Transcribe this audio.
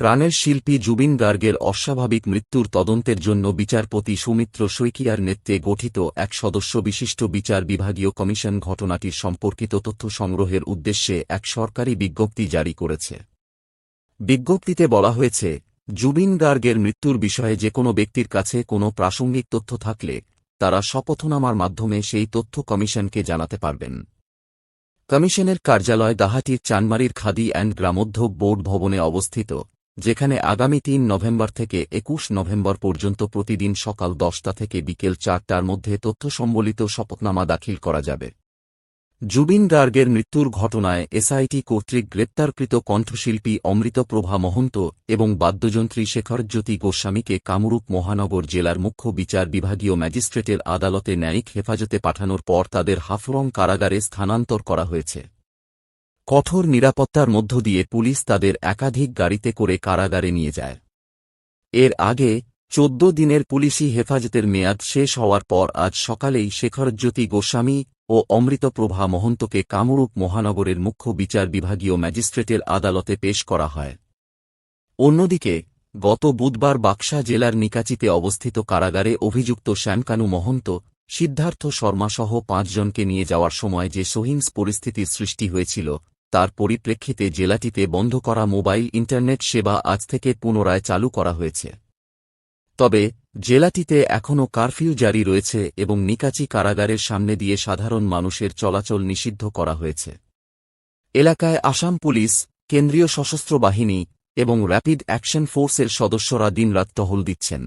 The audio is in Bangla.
প্রাণের শিল্পী জুবিন গার্গের অস্বাভাবিক মৃত্যুর তদন্তের জন্য বিচারপতি সুমিত্র শইকিয়ার নেতৃত্বে গঠিত এক সদস্য বিশিষ্ট বিচার বিভাগীয় কমিশন ঘটনাটির সম্পর্কিত তথ্য সংগ্রহের উদ্দেশ্যে এক সরকারি বিজ্ঞপ্তি জারি করেছে। বিজ্ঞপ্তিতে বলা হয়েছে, জুবিন গার্গের মৃত্যুর বিষয়ে যে কোনো ব্যক্তির কাছে কোনো প্রাসঙ্গিক তথ্য থাকলে তারা শপথনামার মাধ্যমে সেই তথ্য কমিশনকে জানাতে পারবেন। কমিশনের কার্যালয় দাহাটির চানমারির খাদি অ্যান্ড গ্রামোদ্যোগ বোর্ড ভবনে অবস্থিত, যেখানে আগামী ৩ নভেম্বর থেকে ২১ নভেম্বর পর্যন্ত প্রতিদিন সকাল ১০টা থেকে বিকেল ৪টার মধ্যে তথ্য সম্বলিত শপথনামা দাখিল করা যাবে। জুবিন গার্গের মৃত্যুর ঘটনায় এসআইটি কর্তৃক গ্রেপ্তারকৃত কণ্ঠশিল্পী অমৃতপ্রভা মহন্ত এবং বাদ্যযন্ত্রী শেখরজ্যোতি গোস্বামীকে কামরূপ মহানগর জেলার মুখ্য বিচার বিভাগীয় ম্যাজিস্ট্রেটের আদালতে ন্যায়িক হেফাজতে পাঠানোর পর তাদের হাফলং কারাগারে স্থানান্তর করা হয়েছে। কঠোর নিরাপত্তার মধ্য দিয়ে পুলিশ তাদের একাধিক গাড়িতে করে কারাগারে নিয়ে যায়। এর আগে ১৪ দিনের পুলিশি হেফাজতের মেয়াদ শেষ হওয়ার পর আজ সকালেই শেখরজ্যোতি গোস্বামী ও অমৃতপ্রভা মহন্তকে কামরূপ মহানগরের মুখ্য বিচার বিভাগীয় ম্যাজিস্ট্রেটের আদালতে পেশ করা হয়। অন্যদিকে গত বুধবার বাক্সা জেলার নিকাচিতে অবস্থিত কারাগারে অভিযুক্ত শ্যামকানু মহন্ত, সিদ্ধার্থ শর্মাসহ ৫ জনকে নিয়ে যাওয়ার সময় যে সহিংস পরিস্থিতির সৃষ্টি হয়েছিল তার পরিপ্রেক্ষিতে জেলাটিতে বন্ধ করা মোবাইল ইন্টারনেট সেবা আজ থেকে পুনরায় চালু করা হয়েছে। তবে জেলাটিতে এখনও কারফিউ জারি রয়েছে এবং নিকাচি কারাগারের সামনে দিয়ে সাধারণ মানুষের চলাচল নিষিদ্ধ করা হয়েছে। এলাকায় আসাম পুলিশ, কেন্দ্রীয় সশস্ত্র বাহিনী এবং র্যাপিড অ্যাকশন ফোর্সের সদস্যরা দিনরাত টহল দিচ্ছেন।